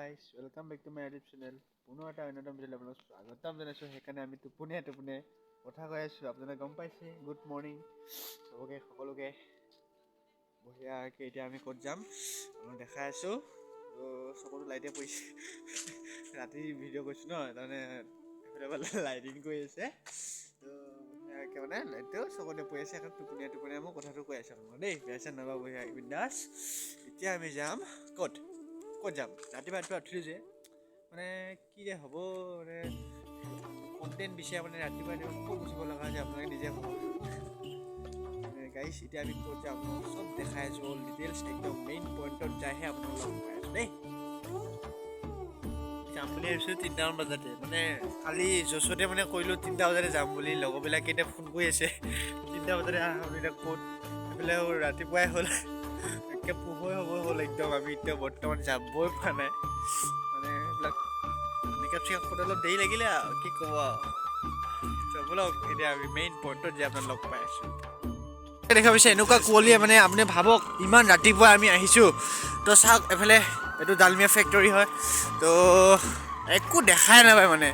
guys, welcome back to my YouTube channel. পুনৰ এটা অন্যতম ভিডিঅ'লৈ আপোনালোকক স্বাগতম জনাইছোঁ। সেইকাৰণে আমি টোপনিয়াই কথা কৈ আছোঁ। আপোনালোকে গম পাইছে। গুড মৰ্ণিং চবকে সকলোকে। বঢ়িয়াকৈ এতিয়া আমি ক'ত যাম আপোনাক দেখাই আছোঁ। চকুটো লাইটে পৰিছে। ৰাতি ভিডিঅ' কৰিছোঁ ন, তাৰমানে এইফালে লাইটিং কৰি আছে। তো বঢ়িয়াকৈ মানে লাইটটো চকুতে পৰি আছে। টোপনিয়াই মই কথাটো কৈ আছোঁ আপোনালোকক দেই। বেয়া চেয়া নাপাব বঢ়িয়া বিন্দাছ। এতিয়া আমি যাম ক'ত যাম ৰাতিপুৱা উঠিলোঁ যে মানে কি যে হ'ব মানে কণ্টেণ্ট বিচাৰে মানে ৰাতিপুৱা ক'ত গুচিব লগা হৈছে আপোনালোকে নিজে ভাবক গাইছ। এতিয়া আমি ক'ত যাম চব দেখাই আছোঁ। অল ডিটেইলছ একদম মেইন পইণ্টত যাইহে আপোনালোকক লগ পাই আছোঁ দেই। যাম বুলি ভাবিছোঁ 3টামান বজাতে, মানে কালি য'চতে মানে কৰিলোঁ 3টা বজাতে যাম বুলি। লগৰবিলাকে এতিয়া ফোন কৰি আছে 3টা বজাতে আহা বুলি। এতিয়া ক'ত এইফালে ৰাতিপুৱাই হ'ল, একে পোহৰ হ'ব হ'ল একদম। আমি এতিয়া বৰ্তমান যাবই পৰা নাই, মানে এইবিলাক মেকআপ চেকআপ কৰোঁতে অলপ দেৰি লাগিলে আৰু কি ক'ব আৰু। ব'লক এতিয়া আমি মেইন পইণ্টত যে আপোনাক লগ পাই আছোঁ। দেখা পাইছে এনেকুৱা কুঁৱলীয়ে মানে আপুনি ভাবক ইমান ৰাতিপুৱা আমি আহিছোঁ। তো চাওক এফালে এইটো ডালমিয়া ফেক্টৰী হয়, তো একো দেখাই নাপায় মানে।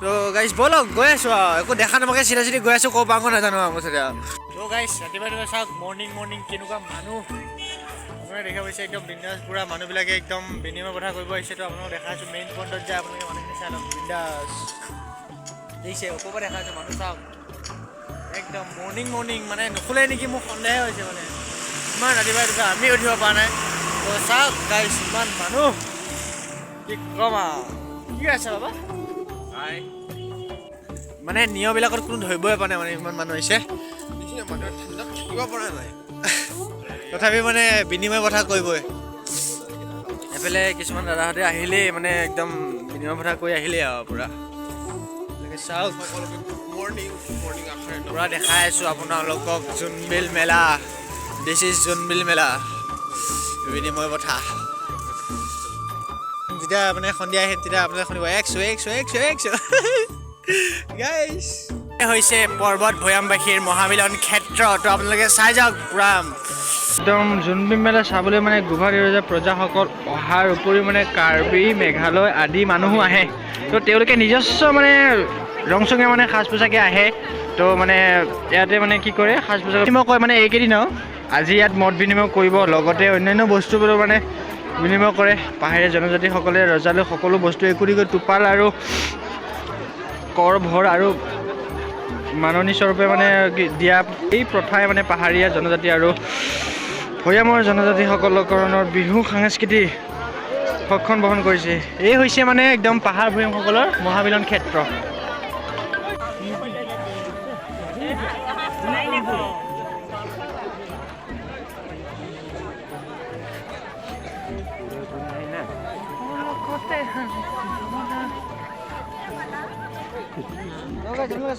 তো গাইছ ব'লক গৈ আছোঁ আৰু একো দেখা নাপাকে চিধা গৈ আছোঁ। ক'ৰ পাওঁ নাজানো আৰু মুঠতে আৰু। তো গাইছ ৰাতিপুৱা চাওক মৰ্ণিং কেনেকুৱা মানুহ আপোনালোকে দেখা পাইছে। একদম বিন্দাছ পুৰা মানুহবিলাকে একদম বিনিময় কথা কৰিব আহিছে। তো আপোনালোকক দেখা আছোঁ মেইন পইণ্টত যায় আপোনালোকে মানুহখিনি চাই লওক বিন্দাছ দেখিছে। ওপৰৰ পৰা দেখা আছোঁ মানুহ চাওক একদম মৰ্ণিং মানে নুখুলে নেকি মোৰ সন্দেহ হৈছে মানে ইমান ৰাতিপুৱা আমি উঠিব পৰা নাই। তো চাওক গাইছ ইমান মানুহ কি ক'ম আৰু। কি আছে বাবা মানে নিয়মবিলাকত কোনো ধৰিবই পৰা নাই মানে ইমান মানুহ আহিছে। মানুহ ঠাণ্ডাত থাকিব পৰা নাই তথাপি মানে বিনিময় কথা কৰিবই। এইফালে কিছুমান দাদাহঁতে আহিলেই মানে একদম বিনিময় কথা কৈ আহিলেই আৰু পূৰা চাওক পূৰা দেখাই আছোঁ আপোনালোকক জোনবিল মেলা। দিছ ইজ জোনবিল মেলা বিনিময় কথা। যেতিয়া মানে সন্ধিয়া আহে তেতিয়া আপোনালোকে শুনিব 100 গাইছ। হৈছে পৰ্বত ভৈয়ামবাসীৰ মহামিলন ক্ষেত্ৰ। তো আপোনালোকে চাই যাওক পূৰা একদম জোনবিল মেলা চাবলৈ মানে গুৱাহাটীৰ প্ৰজাসকল অহাৰ উপৰিও মানে কাৰ্বি মেঘালয় আদি মানুহো আহে। তো তেওঁলোকে নিজস্ব মানে ৰংচঙীয়া মানে সাজ পোছাকে আহে। তো মানে ইয়াতে মানে কি কৰে সাজ পোছাক বিনিময় কৰে মানে এইকেইদিন আৰু আজি ইয়াত মত বিনিময় কৰিব, লগতে অন্যান্য বস্তুবোৰো মানে বিনিময় কৰে। পাহাৰীয়া জনজাতিসকলে ৰজালৈ সকলো বস্তু একোটিকৈ টোপাল আৰু কৰ ভৰ আৰু মাননি স্বৰূপে মানে দিয়া এই প্ৰথাই মানে পাহাৰীয়া জনজাতি আৰু ভৈয়ামৰ জনজাতিসকলৰ বিহু সংস্কৃতি সক্ষম বহন কৰিছে। এই হৈছে মানে একদম পাহাৰ ভৈয়ামসকলৰ মহামিলন ক্ষেত্ৰ।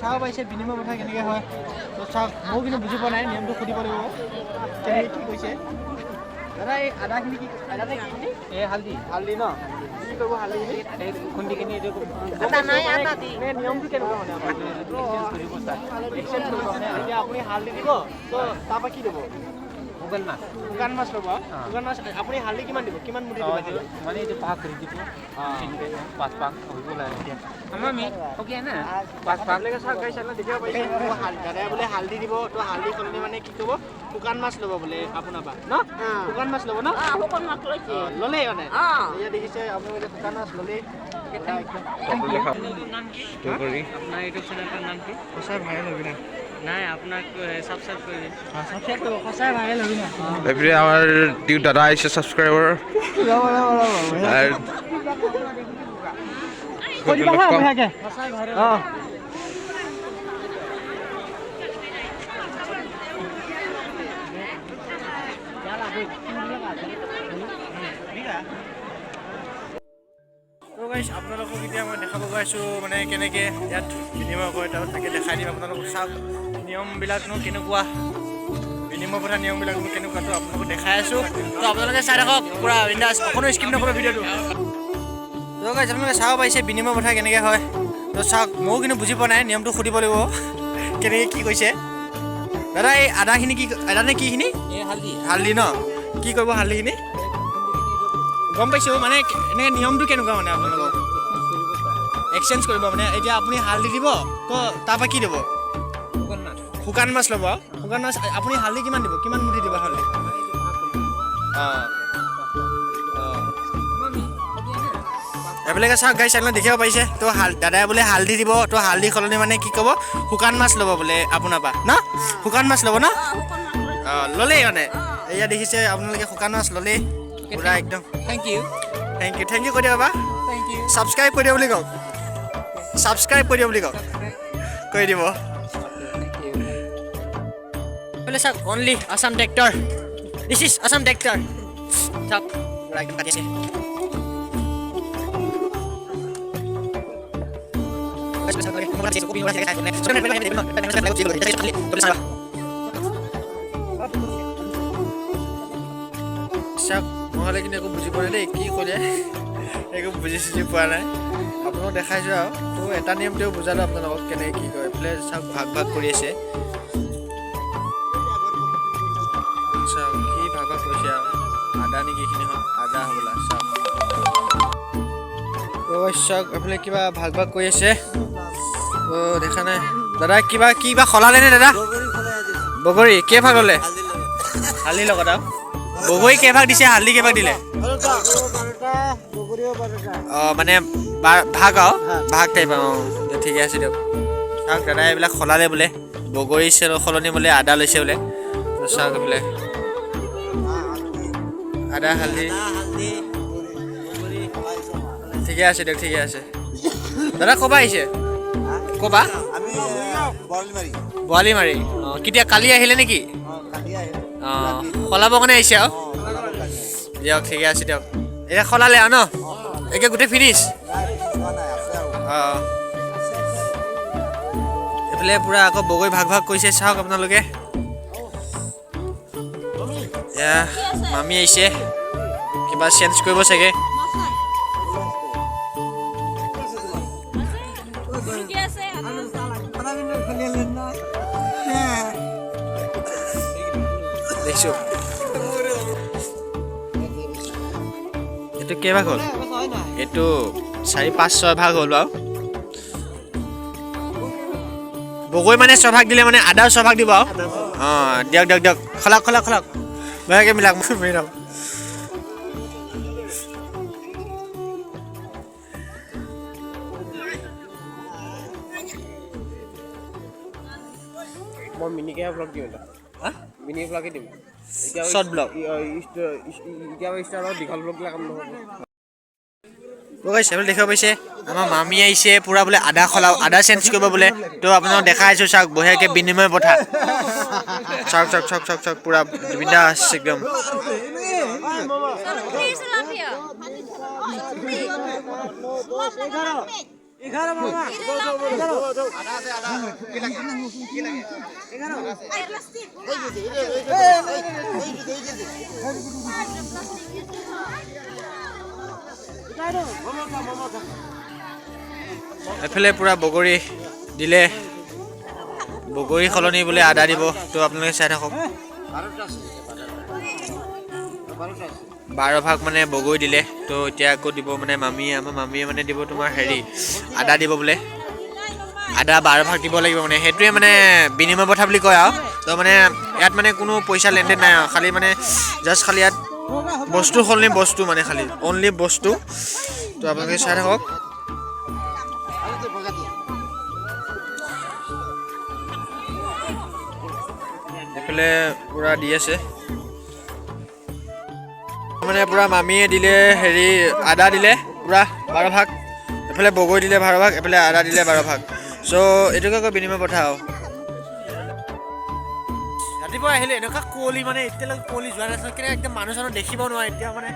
চাব পাৰিছে বিনিময় কথা কেনেকৈ হয়। তো চাওক ময়ো কিন্তু বুজি পোৱা নাই, নিয়মটো সুধিব লাগিব কেনেকৈ কি কৈছে। দাদা এই আদাখিনি কি এই হালধি ন কি কৰিব হালধিখিনি খুন্দি কিনি এইটো নিয়মটো কেনেকুৱা মানে এতিয়া আপুনি হালধি দিব। তো তাৰপৰা কি দিব শুকান মাছ ল'ব। শুকান মাছ আপুনি হালধি কিমান দিব, কিমান মুঠি দিব মানে এইটো পাক কৰি দিব 5 হ'ব লাগে দাদাই বোলে হালধি দিব। তো হালধি সলনি মানে কি কৰিব শুকান মাছ ল'ব বোলে আপোনাৰ পৰা ন। শুকান মাছ ল'ব ন ল'লেই মানে এতিয়া দেখিছে আপোনালোকে শুকান মাছ ল'লেই। আপোনাৰ ইউটিউব চেনেলটোৰ নাম কি? সঁচাই ভাইৰেল হবি না নাই আপোনাক ছাবস্ক্ৰাইব কৰি দিম। ছাবস্ক্ৰাইব কৰিব সঁচাই ভাইৰেল হবি না। Every our new Dada is a subscriber. কৈ দিবা হা বঢ়িয়াকৈ অঁ। তো গাইছ আপোনালোকক এতিয়া মই দেখাব গৈ আছোঁ মানে কেনেকৈ ইয়াত বিনিময় কৰে। তাত তাকে দেখাই দিম আপোনালোকক। চাওক নিয়মবিলাকনো কেনেকুৱা, বিনিময় কথা নিয়মবিলাকনো কেনেকুৱা তো আপোনালোকক দেখাই আছোঁ। তো আপোনালোকে চাই থাকক পূৰা বিন্দাছ, অকণো স্কিপ নকৰিব ভিডিঅ'টো। তো গাইছ আপোনালোকে চাব পাৰিছে বিনিময় কথা কেনেকৈ হয়। তো চাওক ময়ো কিন্তু বুজি পোৱা নাই, নিয়মটো সুধিব লাগিব কেনেকৈ কি কৈছে। দাদা এই আদাখিনি কি আদা নে কিখিনি? হালধি ন কি কৰিব হালধিখিনি গম পাইছোঁ মানে এনেকৈ নিয়মটো কেনেকুৱা মানে আপোনালোকৰ এক্সচেঞ্জ কৰিব মানে এতিয়া আপুনি হালধি দিব তো তাৰপৰা কি দিব শুকান মাছ ল'ব শুকান মাছ আপুনি হালধি কিমান দিব কিমান মুঠি দিব হালধি অঁ এইবিলাকে চাওক গাড়ী চাইকেল দেখিব পাৰিছে তো দাদাই বোলে হালধি দিব তো হালধি সলনি মানে কি ক'ব শুকান মাছ ল'ব বোলে আপোনাৰ পৰা ন শুকান মাছ ল'ব ন অঁ ল'লেই মানে এয়া দেখিছে আপোনালোকে শুকান মাছ ল'লেই পুৰা একদম থেংক ইউ কৈ দিয়ক বাবা ছাবস্ক্ৰাইব কৰি দিয়ক বুলি কওক ছাবস্ক্ৰাইব কৰি দিয়ক বুলি কওক কৰি দিব বোলে চাওক only Assam tractor this is Assam tractor চাওক পুৰা একদম কাটি আছে চাওক নহ'লে কিন্তু একো বুজি পোৱা নাই দেই কি ক'লে একো বুজি চুজি পোৱা নাই আপোনালোকক দেখাইছোঁ আৰু তো এটা নিয়ম তেওঁ বুজালোঁ আপোনালোকক কেনেকৈ কি কৰে এইফালে চাওক ভাগ কৰি আছে চাওক কি ভাগ কৰিছে আৰু আদা নেকি এইখিনি হ'ল আদা হ'বলা চাওক তো চাওক এইফালে কিবা ভাগ কৰি আছে তো দেখা নাই দাদা কিবা সলালে নে দাদা বগৰী কেইভাগ ল'লে হালধি লগত আৰু বগৰী কেইভাগ দিছে হালধি কেইভাগ দিলে অঁ মানে ভাগ আৰু ভাগ টাইপ অঁ ঠিকে আছে দিয়ক চাওক দাদা এইবিলাক সলালে বোলে বগৰী সলনি বোলে আদা লৈছে বোলে চাওক বোলে আদা হালধি ঠিকে আছে দিয়ক ঠিকে আছে দাদা ক'বা আহিছে ক'বা বৰালি মাৰি অঁ কেতিয়া কালি আহিলে নেকি অঁ সলাব কাৰণে আহিছে আৰু দিয়ক ঠিকে আছে দিয়ক এতিয়া সলালে আৰু ন একে গোটেই ফিনিছ অঁ এইফালে পূৰা আকৌ বগৰী ভাগ কৰিছে চাওক আপোনালোকে এয়া মামী আহিছে কিবা চেঞ্জ কৰিব চাগে দেখিছোঁ এইটো কেইভাগ হ'ল এইটো 4-5-6 ভাগ হ'ল আৰু বগৰী মানে 6 ভাগ দিলে মানে আদাও 6 ভাগ দিব আৰু অঁ দিয়ক খলক ভালকৈ মিলাওক মিলাওক মই মিনিকে ব্লগ দিওঁ মিনি ব্লগে দিম শ্বৰ্ট ব্লগ এতিয়া ষ্টাৰত দীঘল ব্লগবিলাক কাম নহ'ব বগাইছে বোলে দেখিব পাইছে আমাৰ মামী আহিছে পূৰা বোলে আদা চেঞ্জ কৰিব বোলে তো আপোনালোকক দেখাই আছোঁ চাওক বঢ়িয়াকৈ বিনিময় পঠা চাওক পূৰা বিন্দাছ একদম এফালে পূৰা বগৰী দিলে বগৰী সলনি বোলে আদা দিব তো আপোনালোকে চাই থাকক 12 ভাগ মানে বগৰী দিলে তো এতিয়া আকৌ দিব মানে আমাৰ মামীয়ে মানে দিব তোমাৰ হেৰি আদা দিব বোলে আদা 12 ভাগ দিব লাগিব মানে সেইটোৱে মানে বিনিময় প্ৰথা বুলি কয় আৰু তো মানে ইয়াত মানে কোনো পইচা লেনদেন নাই আৰু খালি মানে জাষ্ট খালি ইয়াত বস্তু সলনি বস্তু মানে খালি অনলি বস্তু তো আপোনালোকে চাই থাকক এইফালে পূৰা দি আছে মানে পূৰা মামীয়ে দিলে হেৰি আদা দিলে পূৰা 12 ভাগ এফালে বগৰী দিলে 12 ভাগ এফালে আদা দিলে 12 ভাগ চ' এইটোকে আকৌ বিনিময় প্ৰথা আৰু ৰাতিপুৱা আহিলে এনেকুৱা কুঁৱলী মানে এতিয়ালৈকে কুঁৱলী যোৱা নাছিল কেনে একদম মানুহ চানুহ দেখিব নোৱাৰে এতিয়া মানে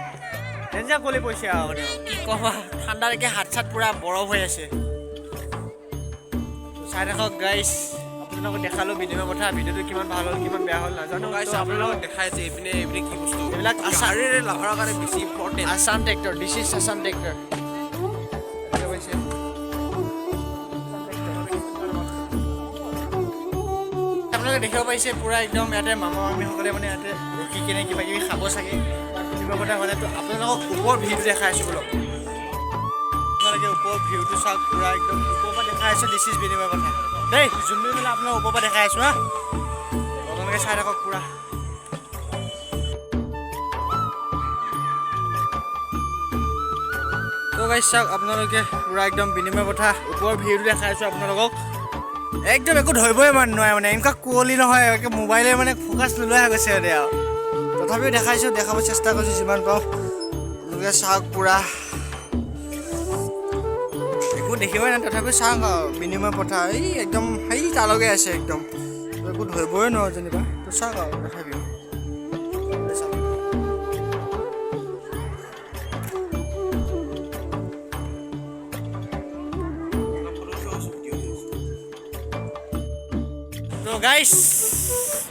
ডেঞ্জাৰ কুঁৱলী পৰিছে আৰু মানে কি ক'ম ঠাণ্ডালৈকে হাত চাত পূৰা বৰফ হৈ আছে চাই থাকক গাইছ আপোনালোকক দেখালোঁ বিনিময় প্ৰথা ভিডিঅ'টো কিমান ভাল হ'ল কিমান বেয়া হ'ল নাজানো আপোনালোকক দেখাইছে এইপিনে কি বস্তু এইবিলাক শাৰীৰিক লাভৰ কাৰণে বেছি important Assam tractor this is Assam tractor আপোনালোকে দেখিব পাৰিছে পূৰা একদম ইয়াতে মামা মামীসকলে মানে ইয়াতে ৰখি কিনে কিবা কিবি খাব চাগে বিনিময় পথা মানে আপোনালোকক ওপৰ ভিউটো দেখাই আছোঁ বোলক আপোনালোকে ওপৰ ভিউটো চাওক পূৰা একদম ওপৰৰ পৰা দেখাই আছোঁ দিছ ইজ বিনিময় পথা দেই যোনটো মানে আপোনাক ওপৰৰ পৰা দেখাই আছোঁ হা আপোনালোকে চাই থাকক পূৰা তো গাইছ চাওক আপোনালোকে পূৰা একদম বিনিময় পথা ওপৰৰ ভিউটো দেখাই আছোঁ আপোনালোকক একদম একো ধৰিবই মন নোৱাৰে মানে এনেকুৱা কুঁৱলী নহয় একে মোবাইলে মানে ফ'কাছ নোলোৱা হৈ গৈছে এতিয়া আৰু তথাপিও দেখাইছোঁ দেখাব চেষ্টা কৰিছোঁ যিমান পাৰোঁ আপোনালোকে চাওক পূৰা একো দেখিবই নাই তথাপিও চাওক আৰু বিনিময় পথা এই একদম সেই তালৈকে আছে একদম একো ধৰিবই নোৱাৰোঁ যেনিবা তো চাওক আৰু তথাপিও তো গাইছ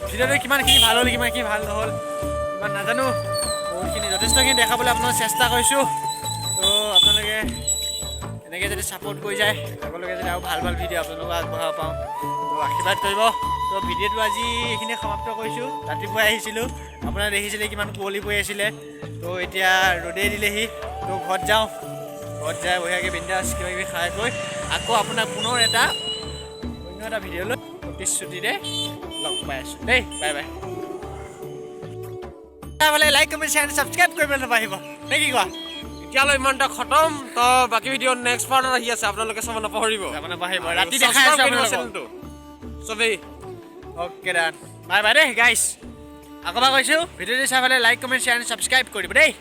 ভিডিঅ'টো কিমানখিনি ভাল হ'ল কিমানখিনি ভাল নহ'ল ইমান নাজানো বহুতখিনি যথেষ্টখিনি দেখাবলৈ আপোনালোক চেষ্টা কৰিছোঁ তো আপোনালোকে এনেকৈ যদি ছাপোৰ্ট কৰি যায় আগলৈকে যদি আৰু ভাল ভাল ভিডিঅ' আপোনালোকক আগবঢ়াব পাওঁ তো আশীৰ্বাদ কৰিব তো ভিডিঅ'টো আজি এইখিনিয়ে সমাপ্ত কৰিছোঁ ৰাতিপুৱাই আহিছিলোঁ আপোনাৰ দেখিছিলে কিমান কুঁৱলী পৰি আছিলে তো এতিয়া ৰ'দেই দিলেহি তো ঘৰত যাওঁ ঘৰত যাই বঢ়িয়াকৈ বিন্দাছ কিবা কিবি খাই কৈ আকৌ আপোনাক পুনৰ এটা অন্য এটা ভিডিঅ'লৈ প্ৰতিশ্ৰুতিৰে লগ পাই আছোঁ দেই bye bye like comment share subscribe কৰিবলৈ নাপাহিব নে কি কোৱা এতিয়ালৈ ইমানটা খতম তো বাকী ভিডিঅ' নেক্সট পাৰ্টত আহি আছে আপোনালোকে চাব নাপাহৰিব নাপাহিব ৰাতি দেখাই আছোঁ চেনেলটো চবেই অ'কে ডান বাই বাই দেই গাইছ আকৌ এবাৰ কৈছোঁ ভিডিঅ'টো চাই পেলাই লাইক কমেণ্ট শ্বেয়াৰ ছাবস্ক্ৰাইব কৰিব দেই